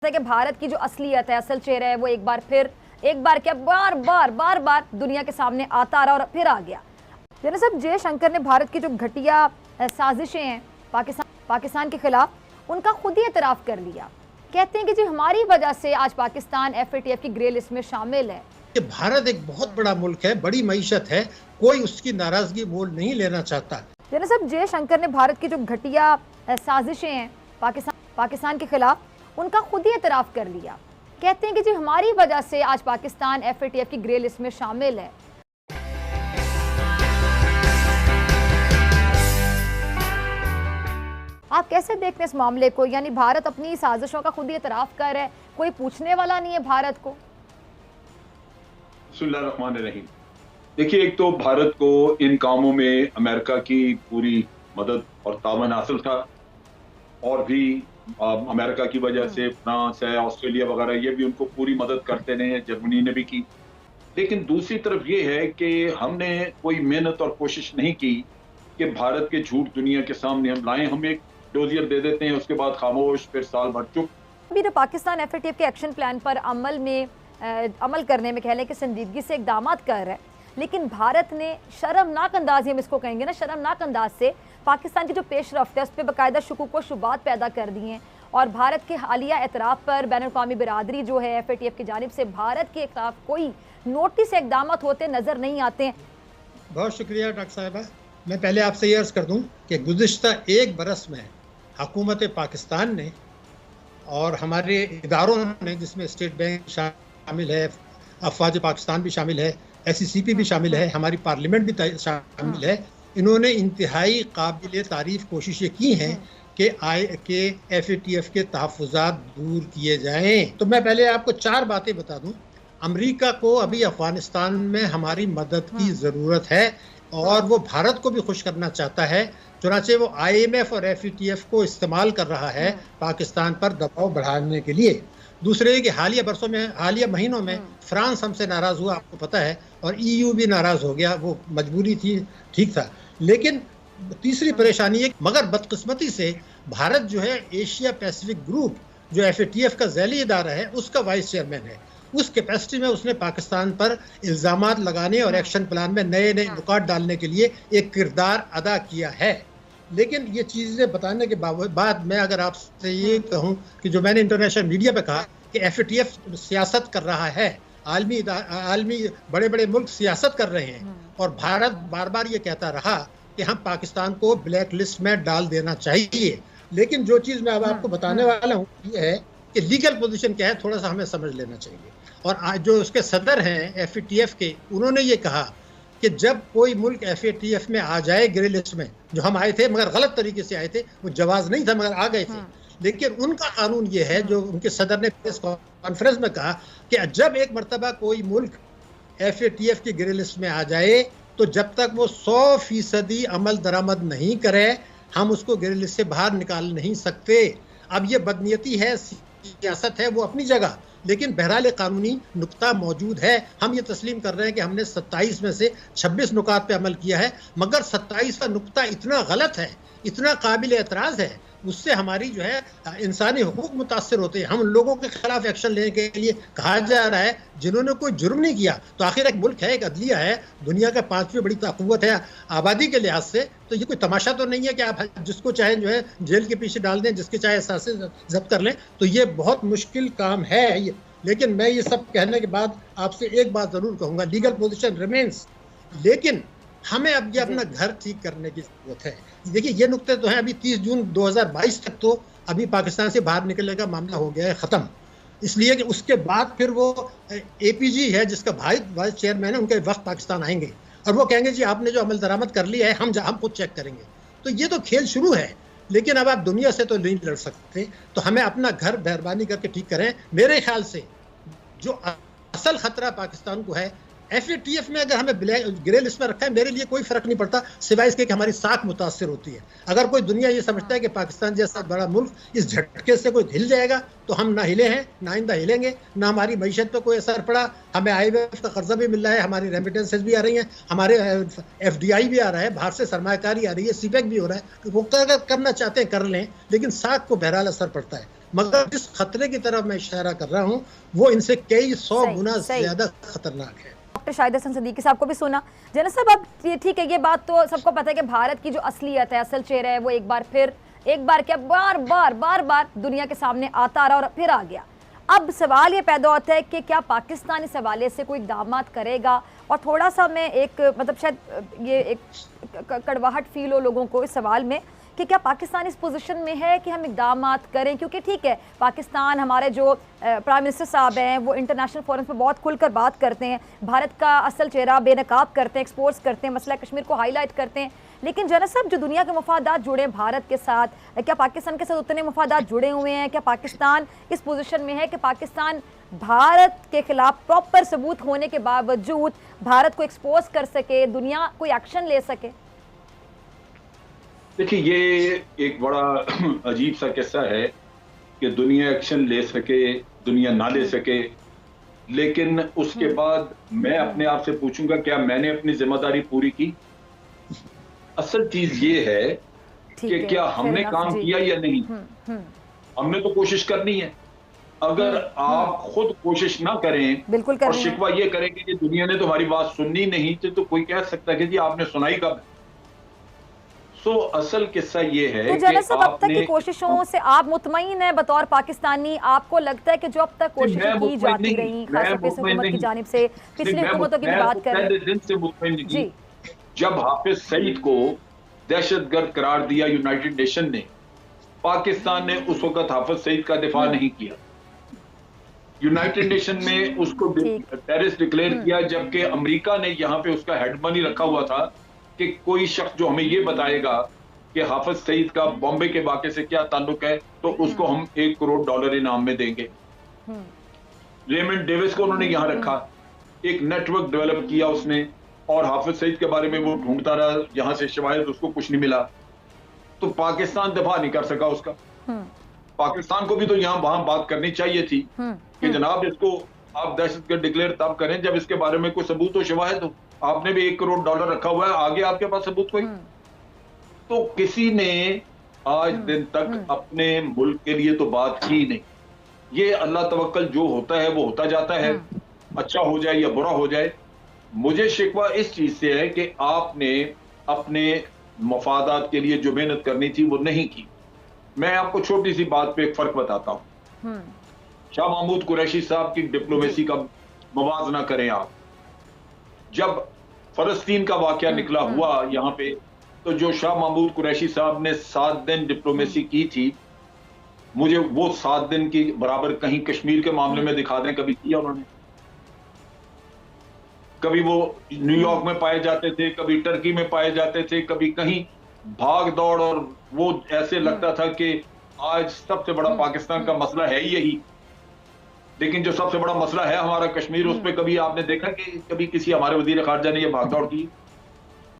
है कि भारत की जो असलियत है, असल चेहरा है, वो एक बार क्या बार बार दुनिया के सामने आता रहा और फिर आ गया। जनरल साहब, जयशंकर ने भारत की जो घटिया साजिशें हैं पाकिस्तान के खिलाफ, उनका खुद ही एतराफ़ कर लिया। कहते हैं कि जी हमारी वजह से आज पाकिस्तान FATF की ग्रे लिस्ट में शामिल है। कि भारत एक बहुत बड़ा मुल्क है, बड़ी मईशत है, कोई उसकी नाराजगी मोल नहीं लेना चाहता। जनरल साहब, जयशंकर ने भारत की जो घटिया साजिशें हैं पाकिस्तान के खिलाफ, उनका खुद ही एतराफ़ कर लिया। कहते हैं कि जी हमारी वजह से आज पाकिस्तान FATF की ग्रे लिस्ट में शामिल है। आप कैसे देखते हैं इस मामले को? यानी भारत अपनी साजिशों का खुद ही एतराफ़ कर है, कोई पूछने वाला नहीं है भारत को। बिस्मिल्लाहिर्रहमानिर्रहीम। देखिए, एक तो भारत को इन कामों में अमेरिका की पूरी मदद और तावन हासिल था, और भी अमेरिका की वजह से फ्रांस है, ऑस्ट्रेलिया वगैरह, ये भी उनको पूरी मदद करते रहे हैं, जर्मनी ने भी की। लेकिन दूसरी तरफ ये है कि हमने कोई मेहनत और कोशिश नहीं की कि भारत के झूठ दुनिया के सामने हम लाएं। हम एक डोजियर दे देते हैं, उसके बाद खामोश, फिर साल भर चुप। अभी तो पाकिस्तान FATF के एक्शन प्लान पर अमल करने में कह लें कि संजीदगी से इकदाम कर रहा है, लेकिन भारत ने शर्मनाक अंदाज, हम इसको कहेंगे ना, शर्मनाक अंदाज से पाकिस्तान की जो पेशरफ्त है उस पर बाकायदा शुकूक व शुबात पैदा कर दी हैं। और भारत के हालिया एतराफ़ पर बैनुल-अक़वामी बिरादरी जो है FATF की जानिब से भारत के खिलाफ कोई नोटिस इकदाम होते नज़र नहीं आते हैं। बहुत शुक्रिया डॉक्टर साहिबा। मैं पहले आपसे ये अर्ज़ कर दूं कि गुज़िश्ता एक बरस में हुकूमत पाकिस्तान ने और हमारे इदारों ने, जिसमें स्टेट बैंक शामिल है, अफवाज पाकिस्तान भी शामिल है, SCCP भी शामिल है, हमारी पार्लियामेंट भी शामिल है, इन्होंने इंतहाई काबिल तारीफ़ कोशिशें की हैं कि FATF के तहफ़्फ़ुज़ात दूर किए जाएं। तो मैं पहले आपको 4 बातें बता दूं। अमेरिका को अभी अफ़गानिस्तान में हमारी मदद की ज़रूरत है और वो भारत को भी खुश करना चाहता है, चुनांचे वो IMF और FATF को इस्तेमाल कर रहा है पाकिस्तान पर दबाव बढ़ाने के लिए। दूसरे कि हालिया महीनों में फ्रांस हमसे नाराज़ हुआ, आपको पता है, और EU भी नाराज़ हो गया। वो मजबूरी थी, ठीक था। लेकिन तीसरी परेशानी है, मगर बदकिस्मती से भारत जो है एशिया पैसिफिक ग्रुप, जो FATF का ज़ैली इदारा है, उसका वाइस चेयरमैन है। उस कैपेसिटी में उसने पाकिस्तान पर इल्ज़ामात लगाने और एक्शन प्लान में नए नुकात डालने के लिए एक किरदार अदा किया है। लेकिन ये चीज़ें बताने के बाद मैं अगर आपसे ये कहूँ कि जो मैंने इंटरनेशनल मीडिया पे कहा कि FATF सियासत कर रहा है, आलमी बड़े बड़े मुल्क सियासत कर रहे हैं, और भारत बार बार ये कहता रहा कि हम पाकिस्तान को ब्लैक लिस्ट में डाल देना चाहिए। लेकिन जो चीज़ मैं अब आपको बताने वाला हूँ ये है कि लीगल पोजीशन क्या है, थोड़ा सा हमें समझ लेना चाहिए। और आज जो उसके सदर हैं FATF के, उन्होंने ये कहा कि जब कोई मुल्क FATF में आ जाए ग्रे लिस्ट में, जो हम आए थे मगर गलत तरीके से आए थे, वो जवाज़ नहीं था मगर आ गए थे, लेकिन उनका कानून ये है, जो उनके सदर ने प्रेस कॉन्फ्रेंस में कहा कि जब एक मरतबा कोई मुल्क FATF की ग्रे लिस्ट में आ जाए तो जब तक वो 100% अमल दरामद नहीं करे, हम उसको ग्रे लिस्ट से बाहर निकाल नहीं सकते। अब ये बदनीयती है, सियासत है, वो अपनी जगह, लेकिन बहरहाल कानूनी नुक्ता मौजूद है। हम ये तस्लीम कर रहे हैं कि हमने 27 में से 26 नुकात पे अमल किया है, मगर 27वां नुक्ता इतना गलत है, इतना काबिल एतराज़ है, उससे हमारी जो है इंसानी हुकूक मुतासर होते हैं। हम लोगों के खिलाफ एक्शन लेने के लिए कहा जा रहा है जिन्होंने कोई जुर्म नहीं किया। तो आखिर एक मुल्क है, एक अदलिया है, दुनिया का 5वीं बड़ी ताकत है आबादी के लिहाज से, तो ये कोई तमाशा तो नहीं है कि आप जिसको चाहे जो है जेल के पीछे डाल दें, जिसके चाहे एहसास जब्त कर लें। तो ये बहुत मुश्किल काम है। लेकिन मैं ये सब कहने के बाद आपसे एक बात ज़रूर कहूँगा, लीगल पोजिशन रिमेंस, लेकिन हमें अब ये अपना घर ठीक करने की ज़रूरत है। देखिए, ये नुक्ते तो हैं, अभी 30 जून 2022 तक तो अभी पाकिस्तान से बाहर निकलने का मामला हो गया है ख़त्म, इसलिए कि उसके बाद फिर वो APG है, जिसका वाइस चेयरमैन है, उनके वक्त पाकिस्तान आएंगे और वो कहेंगे जी आपने जो अमल दरामद कर लिया है हम खुद चेक करेंगे। तो ये तो खेल शुरू है, लेकिन अब आप दुनिया से तो नहीं लड़ सकते, तो हमें अपना घर मेहरबानी करके ठीक करें। मेरे ख्याल से जो असल ख़तरा पाकिस्तान को है FATF में अगर हमें ग्रे लिस्ट में रखा है, मेरे लिए कोई फर्क नहीं पड़ता, सिवाय इसके कि हमारी साख मुतासर होती है। अगर कोई दुनिया ये समझता है कि पाकिस्तान जैसा बड़ा मुल्क इस झटके से कोई हिल जाएगा, तो हम ना हिले हैं, ना आइंदा हिलेंगे। ना हमारी मईशत पर कोई असर पड़ा, हमें IMF का कर्जा भी मिल रहा है, हमारी रेमिटेंसेज भी आ रही हैं, हमारे FDI भी आ रहा है, बाहर से सरमाकारी आ रही है, CPEC भी हो रहा है। वो अगर करना चाहते हैं कर लें, लेकिन साख को बहरहाल असर पड़ता है। मगर जिस खतरे की तरफ मैं इशारा कर रहा हूँ वो इनसे कई 100 गुना ज्यादा खतरनाक है। डॉक्टर शाहिद हसन सिद्दीकी साहब को भी सुना। जनरल साहब, अब ये ठीक है, ये बात तो सबको पता है कि भारत की जो असलियत है, असल चेहरा है, वो एक बार क्या बार बार दुनिया के सामने आता रहा और फिर आ गया। अब सवाल ये पैदा होता है कि क्या पाकिस्तान इस हवाले से कोई इक़दाम करेगा? और थोड़ा सा मैं एक मतलब शायद ये एक कड़वाहट फील हो लोगों को इस सवाल में कि क्या पाकिस्तान इस पोजीशन में है कि हम इक़दाम करें? क्योंकि ठीक है, पाकिस्तान, हमारे जो प्राइम मिनिस्टर साहब हैं वो इंटरनेशनल फोरम पे बहुत खुलकर बात करते हैं, भारत का असल चेहरा बेनकाब करते हैं, एक्सपोर्स करते हैं, मसला कश्मीर को हाईलाइट करते हैं। लेकिन जनरल साहब, जो दुनिया के मफादात जुड़े हैं भारत के साथ, क्या पाकिस्तान के साथ उतने मफादात जुड़े हुए हैं? क्या पाकिस्तान इस पोजीशन में है कि पाकिस्तान भारत के खिलाफ प्रॉपर सबूत होने के बावजूद भारत को एक्सपोज कर सके, दुनिया कोई एक्शन ले सके? देखिए, ये एक बड़ा अजीब सा किस्सा है कि दुनिया एक्शन ले सके, दुनिया ना ले सके, लेकिन उसके बाद मैं अपने आप से पूछूंगा क्या मैंने अपनी जिम्मेदारी पूरी की? असल चीज ये है कि क्या हमने काम किया या नहीं। हमने तो कोशिश करनी है। अगर आप खुद कोशिश ना करें, बिल्कुल और शिकवा ये करें कि दुनिया ने तुम्हारी बात सुननी नहीं, तो कोई कह सकता है कि जी आपने सुनाई कब? असल किस्सा ये है तो जनरल साहब, अब तक की कोशिशों से आप मुतमईन हैं बतौर पाकिस्तानी? आपको लगता है कि जो अब तक कोशिशें की जाती रही, खासतौर पे हुकूमत की जानिब से, पिछली हुकूमतों की भी बात करें दिन से मुतमईन नहीं। जब हाफिज सईद को दहशतगर्द करार दिया यूनाइटेड नेशन ने, पाकिस्तान ने उस वक्त हाफिज सईद का दिफा नहीं किया। यूनाइटेड नेशन में उसको टेररिस्ट डिक्लेयर किया, जबकि अमेरिका ने यहाँ पे उसका हेड मनी रखा हुआ था कि कोई शख्स जो हमें ये बताएगा कि हाफिज सईद का बॉम्बे के वाक़े से क्या ताल्लुक है, तो उसको हम $1 करोड़ इनाम में देंगे। रेमंड डेविस को उन्होंने यहाँ रखा, एक नेटवर्क डेवलप किया उसने, और हाफिज सईद के बारे में वो ढूंढता रहा, यहाँ से शिवायत उसको कुछ नहीं मिला। तो पाकिस्तान दफा नहीं कर सका उसका। पाकिस्तान को भी तो यहाँ वहां बात करनी चाहिए थी कि जनाब इसको आप दहशतगर्द डिक्लेयर तब करें जब इसके बारे में कोई सबूत हो, शिवायत हो। आपने भी $1 करोड़ रखा हुआ है, आगे आपके पास सबूत कोई? तो किसी ने आज दिन तक अपने मुल्क के लिए तो बात की नहीं। ये अल्लाह तवक्कल जो होता है वो होता जाता है, अच्छा हो जाए या बुरा हो जाए। मुझे शिकवा इस चीज से है कि आपने अपने मफादात के लिए जो मेहनत करनी थी वो नहीं की। मैं आपको छोटी सी बात पे एक फर्क बताता हूं। शाह महमूद कुरैशी साहब की डिप्लोमेसी का मवाजना करें आप। जब फलस्तीन का वाकया निकला हुआ यहाँ पे, तो जो शाह महमूद कुरैशी साहब ने 7 दिन डिप्लोमेसी की थी, मुझे वो 7 दिन की बराबर कहीं कश्मीर के मामले में दिखा दें कभी किया उन्होंने? कभी वो न्यूयॉर्क में पाए जाते थे, कभी टर्की में पाए जाते थे, कभी कहीं भाग दौड़, और वो ऐसे लगता था कि आज सबसे बड़ा पाकिस्तान का मसला है यही, लेकिन जो सबसे बड़ा मसला है हमारा कश्मीर, उस पर कभी आपने देखा कि कभी किसी हमारे वजीर खारजा ने ये भागदौड़ की?